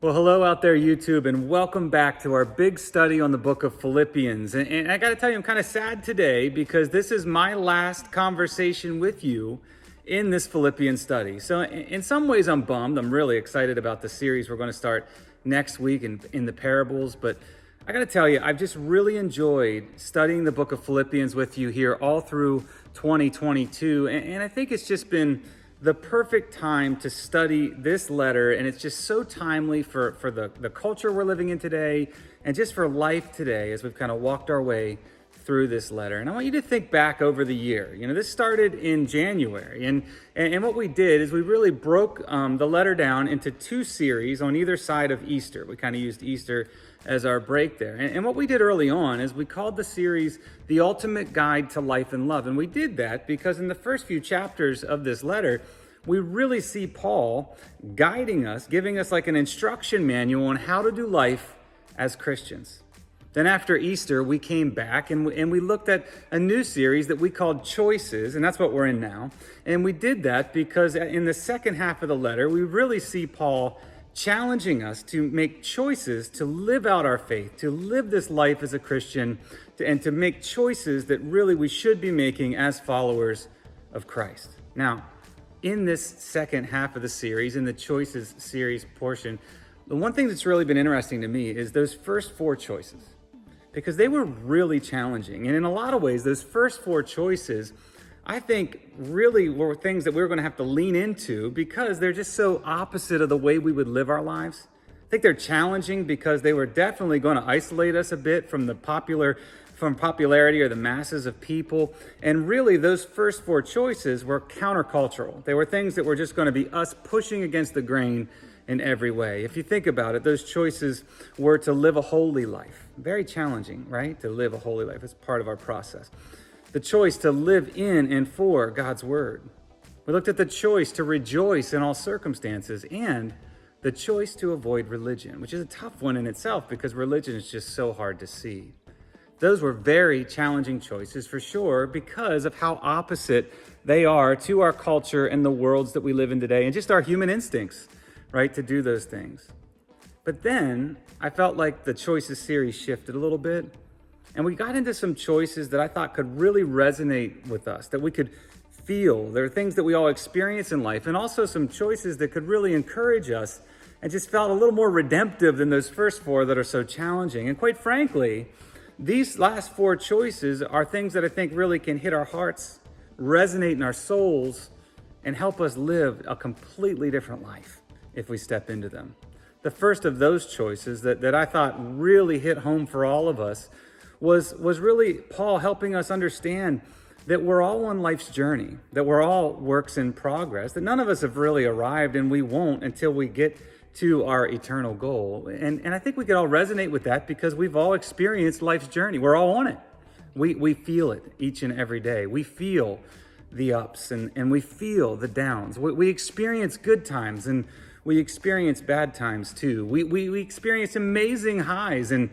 Well, hello out there, YouTube, and welcome back to our big study on the book of Philippians. And I got to tell you, I'm kind of sad today because this is my last conversation with you in this Philippians study. So, in some ways, I'm bummed. I'm really excited about the series we're going to start next week in the parables. But I got to tell you, I've just really enjoyed studying the book of Philippians with you here all through 2022. And I think it's just been the perfect time to study this letter, and it's just so timely for the culture we're living in today and just for life today as we've kind of walked our way through this letter. And I want you to think back over the year. You know, this started in January, and what we did is we really broke the letter down into two series on either side of Easter. We kind of used Easter as our break there. And what we did early on is we called the series The Ultimate Guide to Life and Love. And we did that because in the first few chapters of this letter, we really see Paul guiding us, giving us like an instruction manual on how to do life as Christians. Then after Easter, we came back and we looked at a new series that we called Choices, and that's what we're in now. And we did that because in the second half of the letter, we really see Paul challenging us to make choices to live out our faith, to live this life as a Christian, and to make choices that really we should be making as followers of Christ. Now, in this second half of the series, in the Choices series portion, the one thing that's really been interesting to me is those first four choices, because they were really challenging. And in a lot of ways, those first four choices, I think, really were things that we were going to have to lean into because they're just so opposite of the way we would live our lives. I think they're challenging because they were definitely going to isolate us a bit from popularity or the masses of people. And really, those first four choices were countercultural. They were things that were just going to be us pushing against the grain in every way. If you think about it, those choices were to live a holy life. Very challenging, right? To live a holy life. It's part of our process. The choice to live in and for God's word. We looked at the choice to rejoice in all circumstances and the choice to avoid religion, which is a tough one in itself because religion is just so hard to see. Those were very challenging choices for sure because of how opposite they are to our culture and the worlds that we live in today and just our human instincts, right, to do those things. But then I felt like the Choices series shifted a little bit. And we got into some choices that I thought could really resonate with us, that we could feel. There are things that we all experience in life, and also some choices that could really encourage us and just felt a little more redemptive than those first four that are so challenging. And quite frankly, these last four choices are things that I think really can hit our hearts, resonate in our souls, and help us live a completely different life if we step into them. The first of those choices that I thought really hit home for all of us was really Paul helping us understand that we're all on life's journey, that we're all works in progress, that none of us have really arrived and we won't until we get to our eternal goal. And I think we could all resonate with that because we've all experienced life's journey. We're all on it. We feel it each and every day. We feel the ups and we feel the downs. We experience good times and we experience bad times too. We experience amazing highs and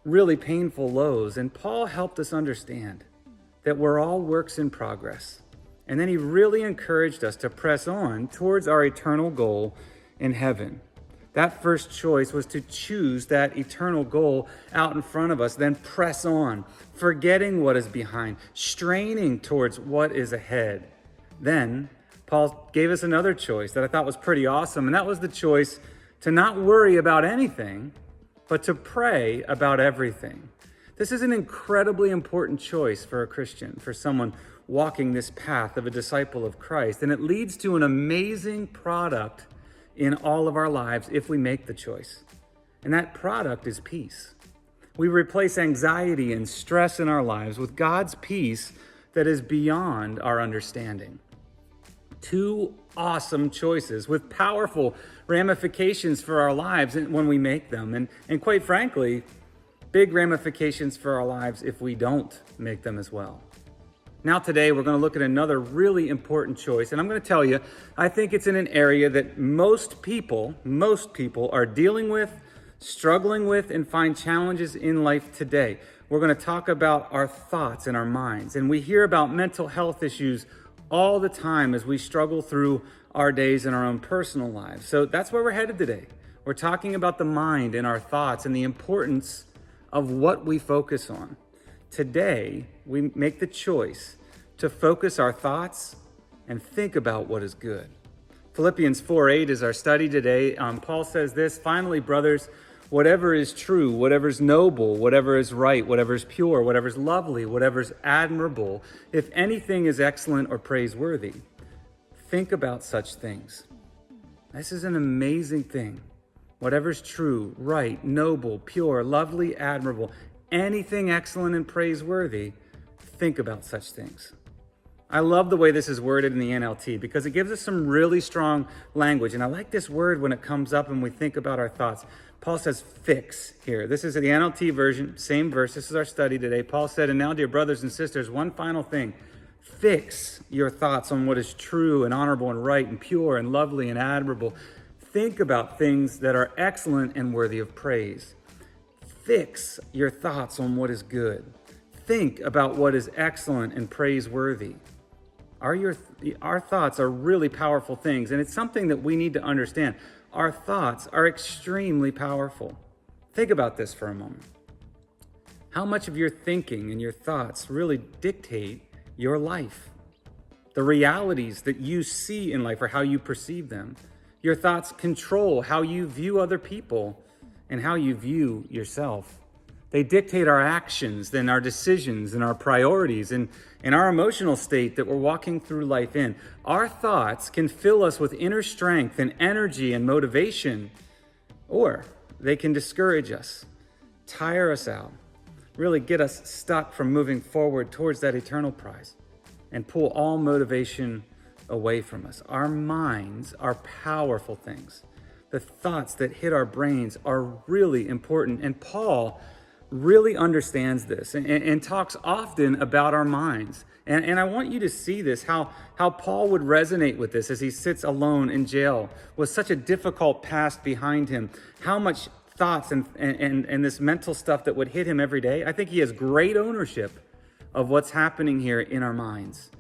really painful lows. And Paul helped us understand that we're all works in progress. And then he really encouraged us to press on towards our eternal goal in heaven. That first choice was to choose that eternal goal out in front of us, then press on, forgetting what is behind, straining towards what is ahead. Then Paul gave us another choice that I thought was pretty awesome, and that was the choice to not worry about anything, but to pray about everything. This is an incredibly important choice for a Christian, for someone walking this path of a disciple of Christ. And it leads to an amazing product in all of our lives if we make the choice. And that product is peace. We replace anxiety and stress in our lives with God's peace that is beyond our understanding. Two awesome choices with powerful ramifications for our lives when we make them. And quite frankly, big ramifications for our lives if we don't make them as well. Now today, we're going to look at another really important choice. And I'm going to tell you, I think it's in an area that most people are dealing with, struggling with, and find challenges in life today. We're going to talk about our thoughts and our minds. And we hear about mental health issues all the time as we struggle through our days in our own personal lives. So that's where we're headed today. We're talking about the mind and our thoughts and the importance of what we focus on. Today, we make the choice to focus our thoughts and think about what is good. Philippians 4:8 is our study today. Paul says this, "Finally, brothers, whatever is true, whatever is noble, whatever is right, whatever is pure, whatever is lovely, whatever is admirable, if anything is excellent or praiseworthy, think about such things." This is an amazing thing. Whatever is true, right, noble, pure, lovely, admirable, anything excellent and praiseworthy, think about such things. I love the way this is worded in the NLT because it gives us some really strong language. And I like this word when it comes up and we think about our thoughts. Paul says fix here. This is the NLT version, same verse. This is our study today. Paul said, "And now, dear brothers and sisters, one final thing. Fix your thoughts on what is true and honorable and right and pure and lovely and admirable. Think about things that are excellent and worthy of praise. Fix your thoughts on what is good. Think about what is excellent and praiseworthy." Our thoughts are really powerful things, and it's something that we need to understand. Our thoughts are extremely powerful. Think about this for a moment. How much of your thinking and your thoughts really dictate your life? The realities that you see in life or how you perceive them. Your thoughts control how you view other people and how you view yourself. They dictate our actions, then our decisions and our priorities and our emotional state that we're walking through life in. Our thoughts can fill us with inner strength and energy and motivation, or they can discourage us, tire us out, really get us stuck from moving forward towards that eternal prize and pull all motivation away from us. Our minds are powerful things. The thoughts that hit our brains are really important, and Paul really understands this and talks often about our minds. And I want you to see this, how Paul would resonate with this as he sits alone in jail with such a difficult past behind him, how much thoughts and this mental stuff that would hit him every day. I think he has great ownership of what's happening here in our minds.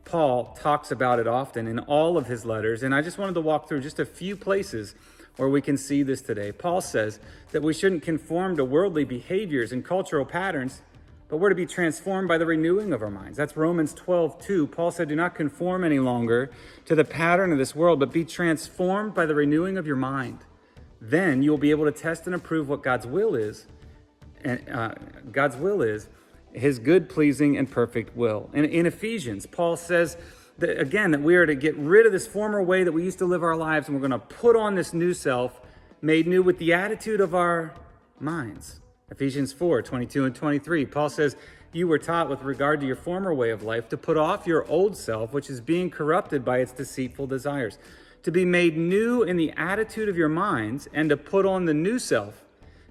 Paul talks about it often in all of his letters, and I just wanted to walk through just a few places where we can see this today. Paul says that we shouldn't conform to worldly behaviors and cultural patterns, but we're to be transformed by the renewing of our minds. That's Romans 12:2. Paul said, "Do not conform any longer to the pattern of this world, but be transformed by the renewing of your mind. Then you'll be able to test and approve what God's will is, and God's will is his good, pleasing, and perfect will." In Ephesians, Paul says that we are to get rid of this former way that we used to live our lives, and we're going to put on this new self, made new with the attitude of our minds. Ephesians 4:22 and 23, Paul says, "You were taught with regard to your former way of life to put off your old self, which is being corrupted by its deceitful desires, to be made new in the attitude of your minds, and to put on the new self,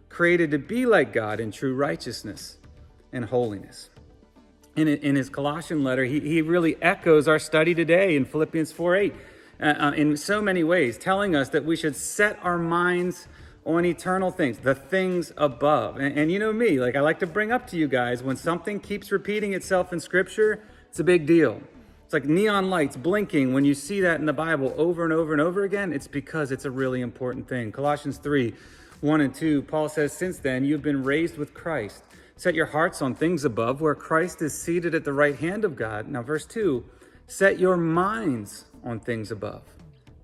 created to be like God in true righteousness and holiness." In his Colossian letter, he really echoes our study today in Philippians 4:8 in so many ways, telling us that we should set our minds on eternal things, the things above. And you know me, I like to bring up to you guys, when something keeps repeating itself in Scripture, it's a big deal. It's like neon lights blinking. When you see that in the Bible over and over and over again, it's because it's a really important thing. Colossians 3:1 and 2, Paul says, "Since then, you've been raised with Christ. Set your hearts on things above, where Christ is seated at the right hand of God." Now, verse 2, "Set your minds on things above,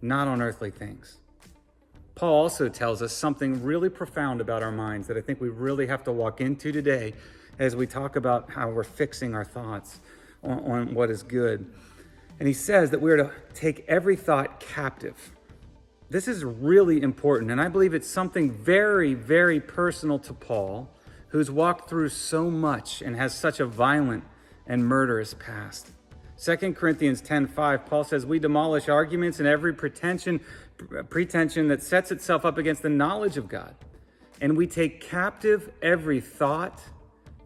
not on earthly things." Paul also tells us something really profound about our minds that I think we really have to walk into today as we talk about how we're fixing our thoughts on what is good. And he says that we're to take every thought captive. This is really important, and I believe it's something very, very personal to Paul, who's walked through so much and has such a violent and murderous past. 2 Corinthians 10:5, Paul says, "We demolish arguments and every pretension that sets itself up against the knowledge of God. And we take captive every thought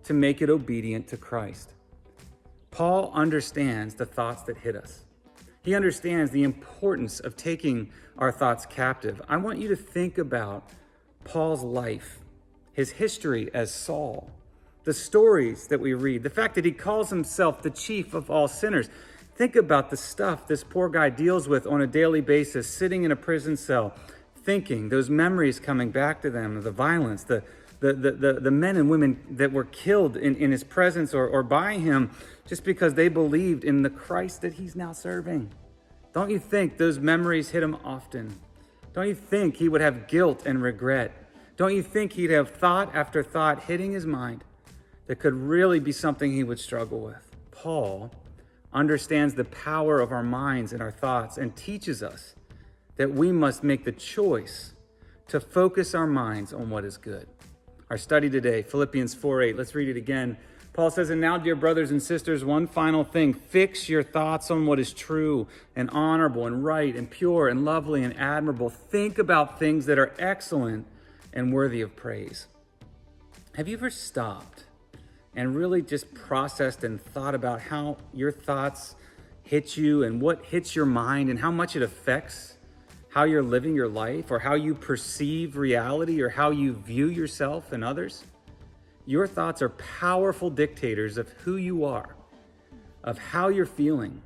to make it obedient to Christ." Paul understands the thoughts that hit us. He understands the importance of taking our thoughts captive. I want you to think about Paul's life, his history as Saul, the stories that we read, the fact that he calls himself the chief of all sinners. Think about the stuff this poor guy deals with on a daily basis, sitting in a prison cell, thinking, those memories coming back to them of the violence, the men and women that were killed in his presence or by him just because they believed in the Christ that he's now serving. Don't you think those memories hit him often? Don't you think he would have guilt and regret? Don't you think he'd have thought after thought hitting his mind that could really be something he would struggle with? Paul understands the power of our minds and our thoughts and teaches us that we must make the choice to focus our minds on what is good. Our study today, Philippians 4:8. Let's read it again. Paul says, "And now, dear brothers and sisters, one final thing. Fix your thoughts on what is true and honorable and right and pure and lovely and admirable. Think about things that are excellent and worthy of praise." Have you ever stopped and really just processed and thought about how your thoughts hit you and what hits your mind and how much it affects how you're living your life or how you perceive reality or how you view yourself and others? Your thoughts are powerful dictators of who you are, of how you're feeling,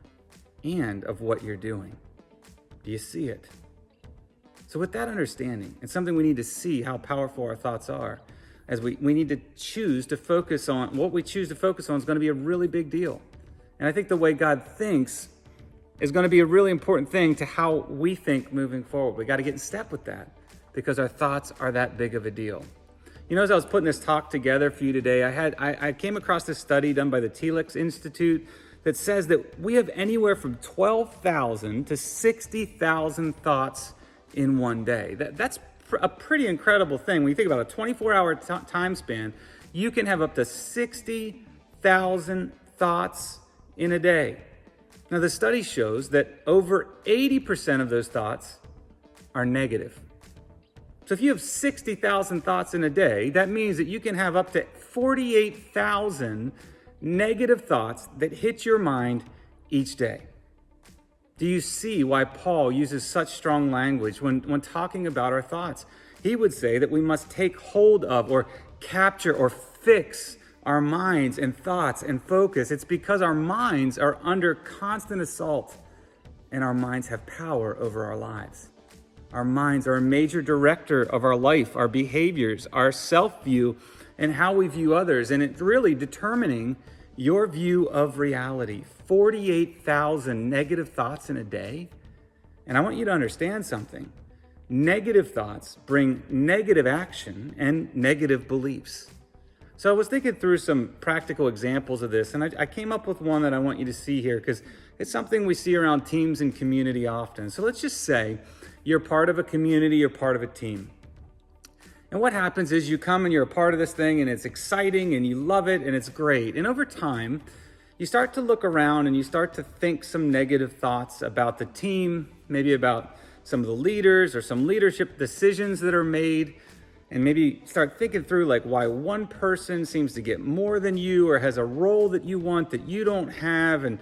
and of what you're doing. Do you see it? So with that understanding, it's something we need to see how powerful our thoughts are. As we need to choose to focus on, what we choose to focus on is going to be a really big deal. And I think the way God thinks is going to be a really important thing to how we think moving forward. We got to get in step with that because our thoughts are that big of a deal. You know, as I was putting this talk together for you today, I came across this study done by the Telix Institute that says that we have anywhere from 12,000 to 60,000 thoughts in one day. That's a pretty incredible thing. When you think about a 24-hour time span, you can have up to 60,000 thoughts in a day. Now, the study shows that over 80% of those thoughts are negative. So if you have 60,000 thoughts in a day, that means that you can have up to 48,000 negative thoughts that hit your mind each day. Do you see why Paul uses such strong language when talking about our thoughts? He would say that we must take hold of or capture or fix our minds and thoughts and focus. It's because our minds are under constant assault and our minds have power over our lives. Our minds are a major director of our life, our behaviors, our self-view, and how we view others. And it's really determining your view of reality. 48,000 negative thoughts in a day. And I want you to understand something. Negative thoughts bring negative action and negative beliefs. So I was thinking through some practical examples of this, and I came up with one that I want you to see here because it's something we see around teams and community often. So let's just say you're part of a community, you're part of a team. And what happens is you come and you're a part of this thing and it's exciting and you love it and it's great. And over time, you start to look around and you start to think some negative thoughts about the team, maybe about some of the leaders or some leadership decisions that are made. And maybe start thinking through like why one person seems to get more than you or has a role that you want that you don't have. And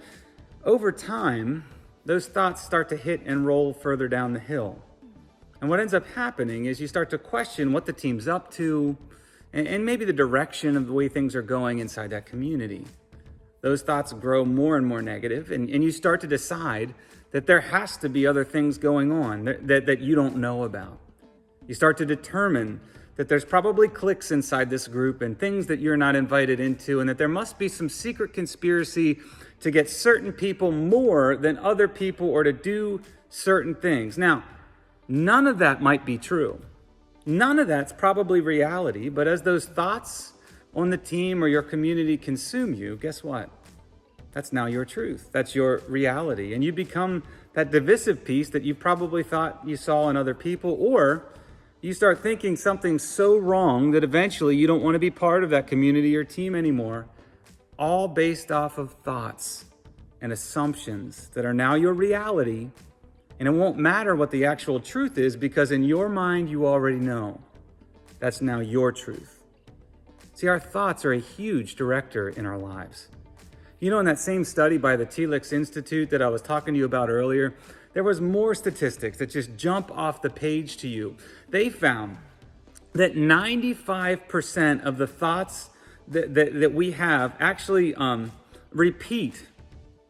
over time, those thoughts start to hit and roll further down the hill. And what ends up happening is you start to question what the team's up to and maybe the direction of the way things are going inside that community. Those thoughts grow more and more negative, and you start to decide that there has to be other things going on that you don't know about. You start to determine that there's probably cliques inside this group and things that you're not invited into, and that there must be some secret conspiracy to get certain people more than other people or to do certain things. Now, none of that might be true. None of that's probably reality, but as those thoughts on the team or your community consume you, guess what? That's now your truth. That's your reality. And you become that divisive piece that you probably thought you saw in other people, or you start thinking something so wrong that eventually you don't want to be part of that community or team anymore, all based off of thoughts and assumptions that are now your reality. And it won't matter what the actual truth is because in your mind, you already know. That's now your truth. See, our thoughts are a huge director in our lives. You know, in that same study by the Telix Institute that I was talking to you about earlier, there was more statistics that just jump off the page to you. They found that 95% of the thoughts that we have actually repeat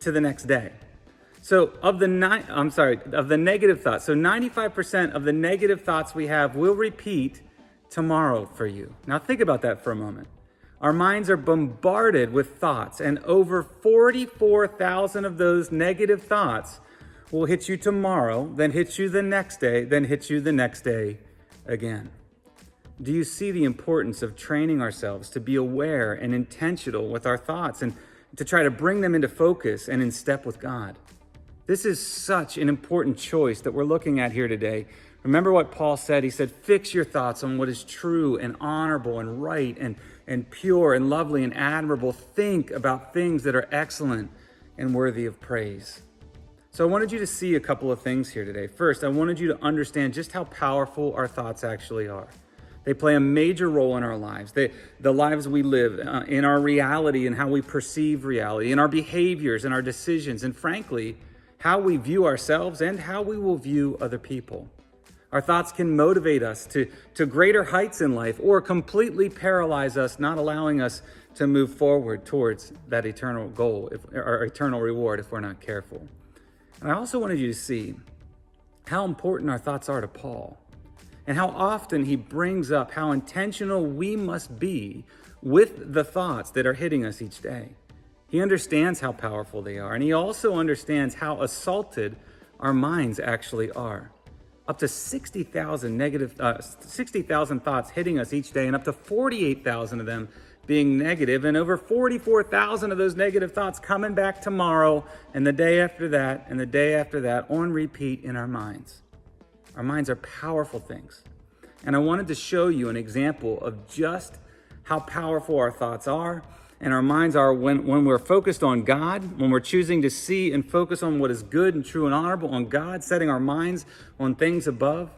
to the next day. So of the negative thoughts, so 95% of the negative thoughts we have will repeat tomorrow for you. Now think about that for a moment. Our minds are bombarded with thoughts, and over 44,000 of those negative thoughts will hit you tomorrow, then hit you the next day, then hit you the next day again. Do you see the importance of training ourselves to be aware and intentional with our thoughts and to try to bring them into focus and in step with God? This is such an important choice that we're looking at here today. Remember what Paul said? He said, fix your thoughts on what is true and honorable and right and pure and lovely and admirable. Think about things that are excellent and worthy of praise. So I wanted you to see a couple of things here today. First, I wanted you to understand just how powerful our thoughts actually are. They play a major role in our lives, the lives we live, in our reality and how we perceive reality, in our behaviors and our decisions, and frankly, how we view ourselves and how we will view other people. Our thoughts can motivate us to greater heights in life or completely paralyze us, not allowing us to move forward towards that eternal goal or eternal reward if we're not careful. And I also wanted you to see how important our thoughts are to Paul and how often he brings up how intentional we must be with the thoughts that are hitting us each day. He understands how powerful they are, and he also understands how assaulted our minds actually are. Up to 60,000 thoughts hitting us each day, and up to 48,000 of them being negative, and over 44,000 of those negative thoughts coming back tomorrow, and the day after that, and the day after that, on repeat in our minds. Our minds are powerful things. And I wanted to show you an example of just how powerful our thoughts are and our minds are when we're focused on God, when we're choosing to see and focus on what is good and true and honorable, on God, setting our minds on things above,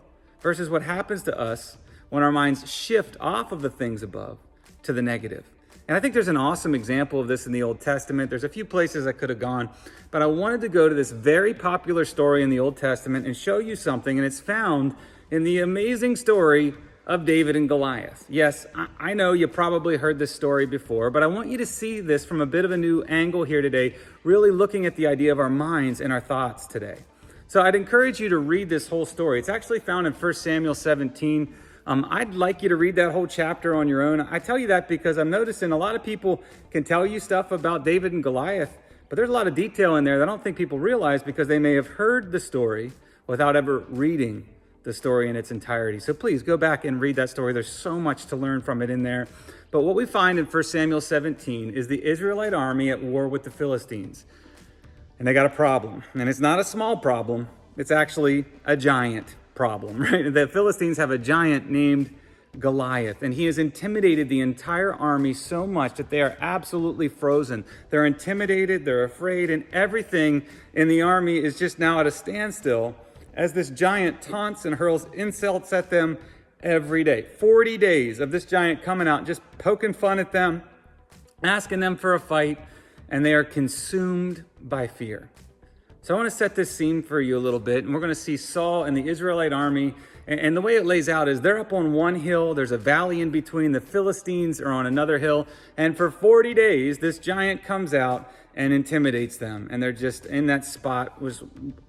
versus what happens to us when our minds shift off of the things above to the negative. And I think there's an awesome example of this in the Old Testament. There's a few places I could have gone, but I wanted to go to this very popular story in the Old Testament and show you something, and it's found in the amazing story of David and Goliath. Yes, I know you probably heard this story before, but I want you to see this from a bit of a new angle here today, really looking at the idea of our minds and our thoughts today. So I'd encourage you to read this whole story. It's actually found in 1 Samuel 17. I'd like you to read that whole chapter on your own. I tell you that because I'm noticing a lot of people can tell you stuff about David and Goliath, but there's a lot of detail in there that I don't think people realize because they may have heard the story without ever reading the story in its entirety. So please go back and read that story. There's so much to learn from it in there. But what we find in 1 Samuel 17 is the Israelite army at war with the Philistines. And they got a problem. And it's not a small problem. It's actually a giant problem, right? The Philistines have a giant named Goliath, and he has intimidated the entire army so much that they are absolutely frozen. They're intimidated, they're afraid, and everything in the army is just now at a standstill as this giant taunts and hurls insults at them every day. 40 days of this giant coming out, just poking fun at them, asking them for a fight, and they are consumed by fear. So I want to set this scene for you a little bit, and we're going to see Saul and the Israelite army, and the way it lays out is they're up on one hill, there's a valley in between, the Philistines are on another hill, and for 40 days, this giant comes out and intimidates them, and they're just in that spot, was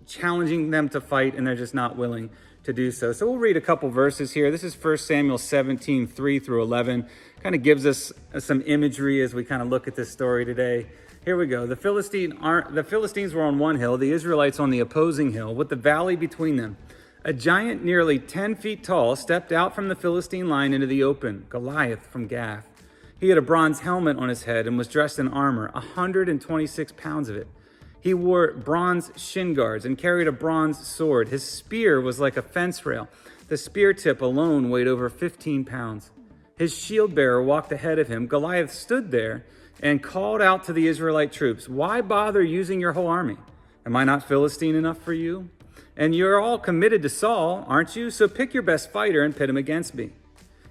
challenging them to fight, and they're just not willing to do so. So we'll read a couple verses here. This is 1 Samuel 17, 3 through 11. Kind of gives us some imagery as we kind of look at this story today. Here we go. The Philistines were on one hill, the Israelites on the opposing hill, with the valley between them. A giant nearly 10 feet tall stepped out from the Philistine line into the open, Goliath from Gath. He had a bronze helmet on his head and was dressed in armor, 126 pounds of it. He wore bronze shin guards and carried a bronze sword. His spear was like a fence rail. The spear tip alone weighed over 15 pounds. His shield bearer walked ahead of him. Goliath stood there and called out to the Israelite troops, "Why bother using your whole army? Am I not Philistine enough for you? And you're all committed to Saul, aren't you? So pick your best fighter and pit him against me.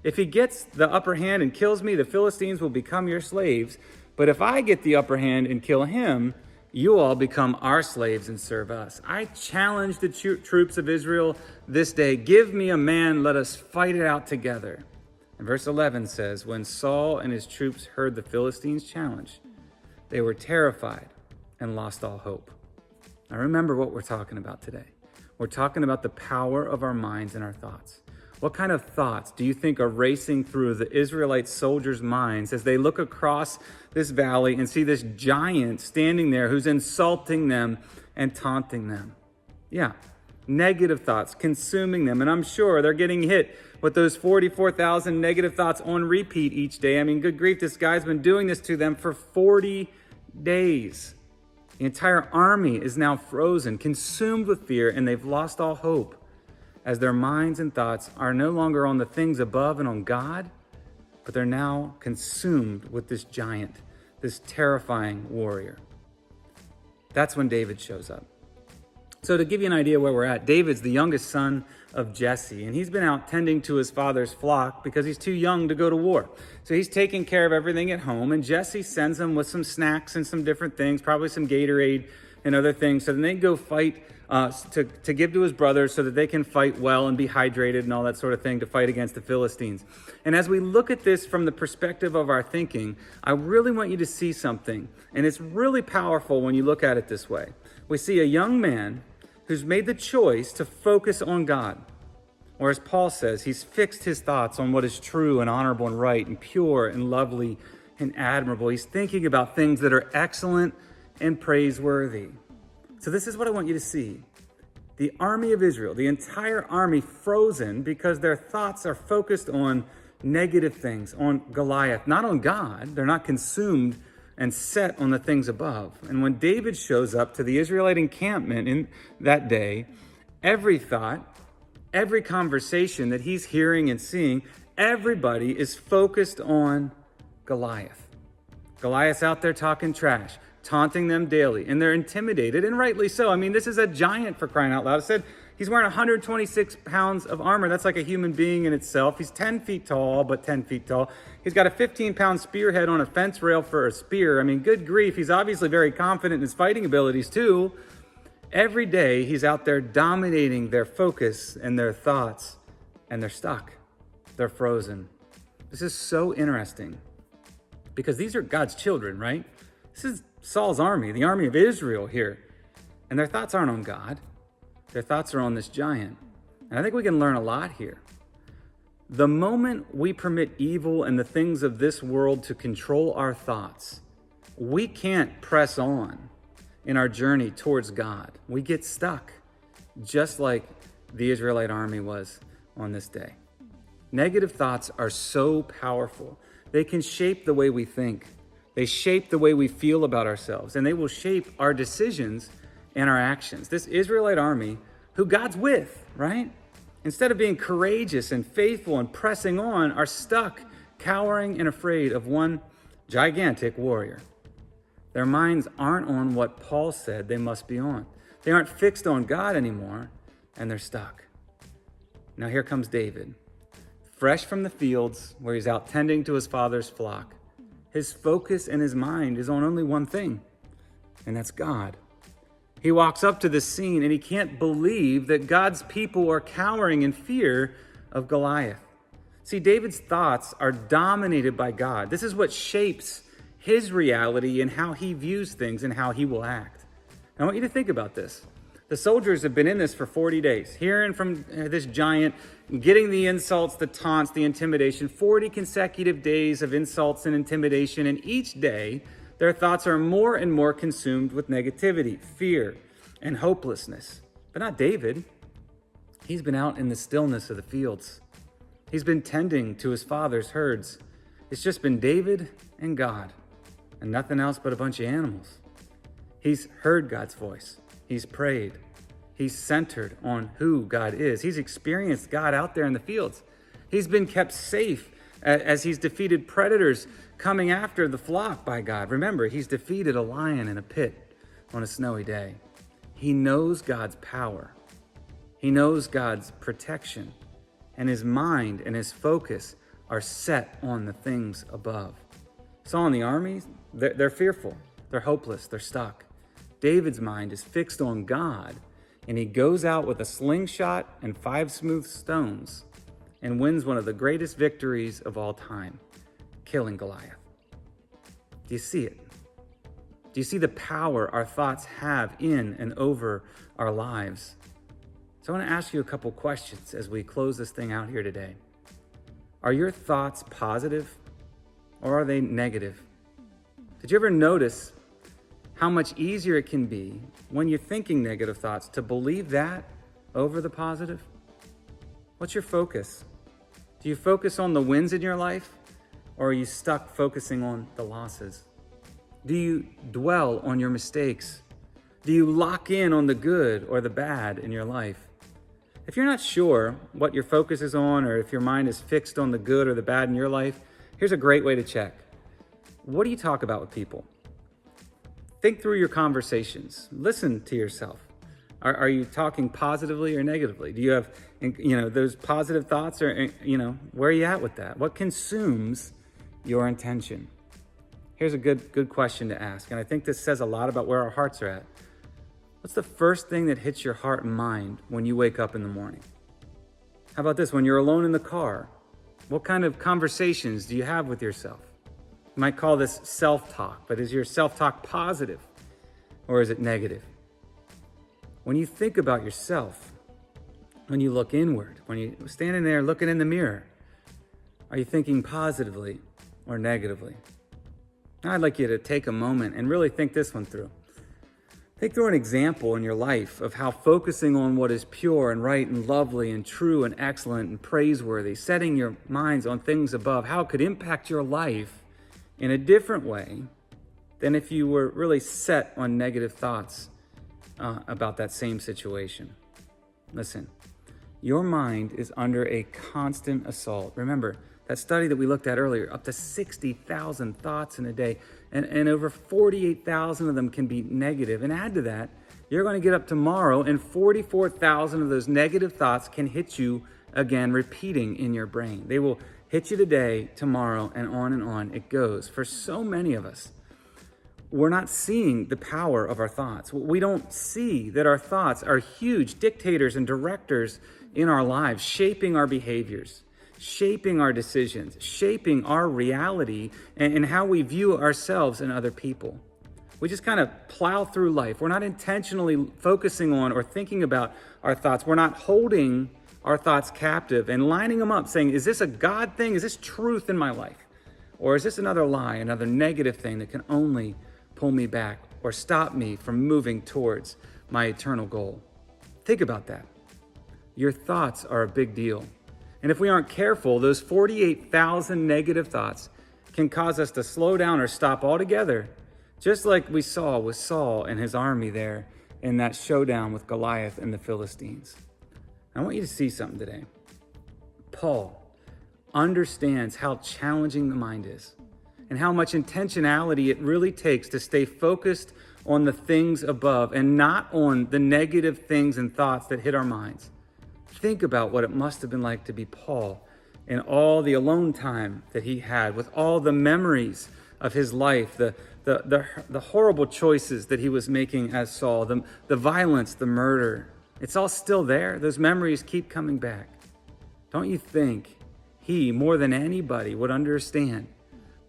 If he gets the upper hand and kills me, the Philistines will become your slaves. But if I get the upper hand and kill him, you all become our slaves and serve us. I challenge the troops of Israel this day. Give me a man, let us fight it out together." And verse 11 says, when Saul and his troops heard the Philistines' challenge, they were terrified and lost all hope. Now remember what we're talking about today. We're talking about the power of our minds and our thoughts. What kind of thoughts do you think are racing through the Israelite soldiers' minds as they look across this valley and see this giant standing there who's insulting them and taunting them? Yeah, negative thoughts consuming them. And I'm sure they're getting hit with those 44,000 negative thoughts on repeat each day. I mean, good grief, this guy's been doing this to them for 40 days. The entire army is now frozen, consumed with fear, and they've lost all hope as their minds and thoughts are no longer on the things above and on God, but they're now consumed with this giant, this terrifying warrior. That's when David shows up. So to give you an idea where we're at, David's the youngest son of Jesse, and he's been out tending to his father's flock because he's too young to go to war. So he's taking care of everything at home, and Jesse sends him with some snacks and some different things, probably some Gatorade and other things, so then they go fight to give to his brothers so that they can fight well and be hydrated and all that sort of thing to fight against the Philistines. And as we look at this from the perspective of our thinking, I really want you to see something, and it's really powerful when you look at it this way. We see a young man who's made the choice to focus on God. Or as Paul says, he's fixed his thoughts on what is true and honorable and right and pure and lovely and admirable. He's thinking about things that are excellent and praiseworthy. So this is what I want you to see. The army of Israel, the entire army frozen because their thoughts are focused on negative things, on Goliath, not on God. They're not consumed and set on the things above. And when David shows up to the Israelite encampment in that day, every thought, every conversation that he's hearing and seeing, everybody is focused on Goliath. Goliath's out there talking trash, taunting them daily, and they're intimidated, and rightly so. I mean, this is a giant, for crying out loud. I said he's wearing 126 pounds of armor. That's like a human being in itself. He's 10 feet tall, but 10 feet tall. He's got a 15-pound spearhead on a fence rail for a spear. I mean, good grief. He's obviously very confident in his fighting abilities, too. Every day, he's out there dominating their focus and their thoughts, and they're stuck. They're frozen. This is so interesting because these are God's children, right? This is Saul's army, the army of Israel here. And their thoughts aren't on God. Their thoughts are on this giant. And I think we can learn a lot here. The moment we permit evil and the things of this world to control our thoughts, we can't press on in our journey towards God. We get stuck, just like the Israelite army was on this day. Negative thoughts are so powerful. They can shape the way we think. They shape the way we feel about ourselves, and they will shape our decisions and our actions. This Israelite army, who God's with, right? Instead of being courageous and faithful and pressing on, are stuck, cowering and afraid of one gigantic warrior. Their minds aren't on what Paul said they must be on. They aren't fixed on God anymore, and they're stuck. Now here comes David, fresh from the fields where he's out tending to his father's flock. His focus and his mind is on only one thing, and that's God. He walks up to this scene and he can't believe that God's people are cowering in fear of Goliath. See, David's thoughts are dominated by God. This is what shapes his reality and how he views things and how he will act. I want you to think about this. The soldiers have been in this for 40 days, hearing from this giant, getting the insults, the taunts, the intimidation, 40 consecutive days of insults and intimidation, and each day their thoughts are more and more consumed with negativity, fear, and hopelessness. But not David. He's been out in the stillness of the fields. He's been tending to his father's herds. It's just been David and God, and nothing else but a bunch of animals. He's heard God's voice. He's prayed. He's centered on who God is. He's experienced God out there in the fields. He's been kept safe as he's defeated predators coming after the flock by God. Remember, he's defeated a lion in a pit on a snowy day. He knows God's power. He knows God's protection. And his mind and his focus are set on the things above. Saul and the army, they're fearful. They're hopeless. They're stuck. David's mind is fixed on God, and he goes out with a slingshot and 5 smooth stones and wins one of the greatest victories of all time, killing Goliath. Do you see it? Do you see the power our thoughts have in and over our lives? So I want to ask you a couple questions as we close this thing out here today. Are your thoughts positive or are they negative? Did you ever notice how much easier it can be when you're thinking negative thoughts to believe that over the positive? What's your focus? Do you focus on the wins in your life, or are you stuck focusing on the losses? Do you dwell on your mistakes? Do you lock in on the good or the bad in your life? If you're not sure what your focus is on, or if your mind is fixed on the good or the bad in your life, here's a great way to check. What do you talk about with people? Think through your conversations. Listen to yourself. Are you talking positively or negatively? Do you have, those positive thoughts, or, where are you at with that? What consumes your intention? Here's a good question to ask. And I think this says a lot about where our hearts are at. What's the first thing that hits your heart and mind when you wake up in the morning? How about this? When you're alone in the car, what kind of conversations do you have with yourself? You might call this self-talk, but is your self-talk positive or is it negative? When you think about yourself, when you look inward, when you're standing there looking in the mirror, are you thinking positively or negatively? Now I'd like you to take a moment and really think this one through. Think through an example in your life of how focusing on what is pure and right and lovely and true and excellent and praiseworthy, setting your minds on things above, how it could impact your life in a different way than if you were really set on negative thoughts about that same situation. Listen, your mind is under a constant assault. Remember, that study that we looked at earlier, up to 60,000 thoughts in a day, and over 48,000 of them can be negative. And add to that, you're going to get up tomorrow, and 44,000 of those negative thoughts can hit you again, repeating in your brain. They will hit you today, tomorrow, and on it goes. For so many of us, we're not seeing the power of our thoughts. We don't see that our thoughts are huge dictators and directors in our lives, shaping our behaviors, shaping our decisions, shaping our reality and how we view ourselves and other people. We just kind of plow through life. We're not intentionally focusing on or thinking about our thoughts. We're not holding our thoughts captive and lining them up, saying, is this a God thing? Is this truth in my life? Or is this another lie, another negative thing that can only pull me back or stop me from moving towards my eternal goal? Think about that. Your thoughts are a big deal. And if we aren't careful, those 48,000 negative thoughts can cause us to slow down or stop altogether, just like we saw with Saul and his army there in that showdown with Goliath and the Philistines. I want you to see something today. Paul understands how challenging the mind is and how much intentionality it really takes to stay focused on the things above and not on the negative things and thoughts that hit our minds. Think about what it must have been like to be Paul and all the alone time that he had with all the memories of his life, the horrible choices that he was making as Saul, the violence, the murder. It's all still there. Those memories keep coming back. Don't you think he, more than anybody, would understand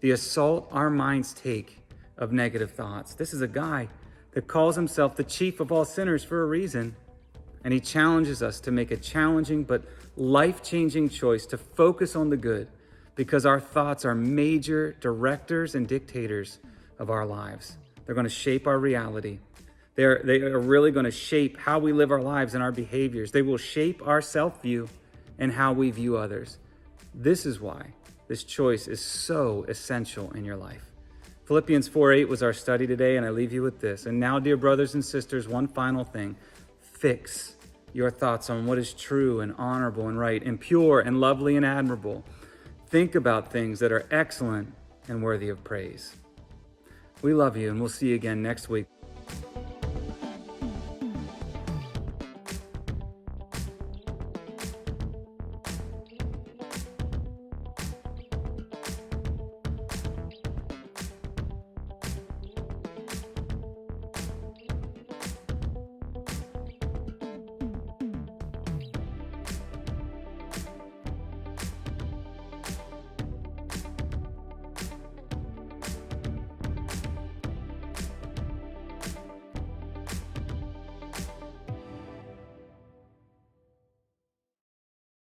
the assault our minds take of negative thoughts? This is a guy that calls himself the chief of all sinners for a reason. And he challenges us to make a challenging but life-changing choice to focus on the good, because our thoughts are major directors and dictators of our lives. They're going to shape our reality. They are really going to shape how we live our lives and our behaviors. They will shape our self-view and how we view others. This is why this choice is so essential in your life. Philippians 4:8 was our study today, and I leave you with this. And now, dear brothers and sisters, one final thing. Fix your thoughts on what is true and honorable and right and pure and lovely and admirable. Think about things that are excellent and worthy of praise. We love you, and we'll see you again next week.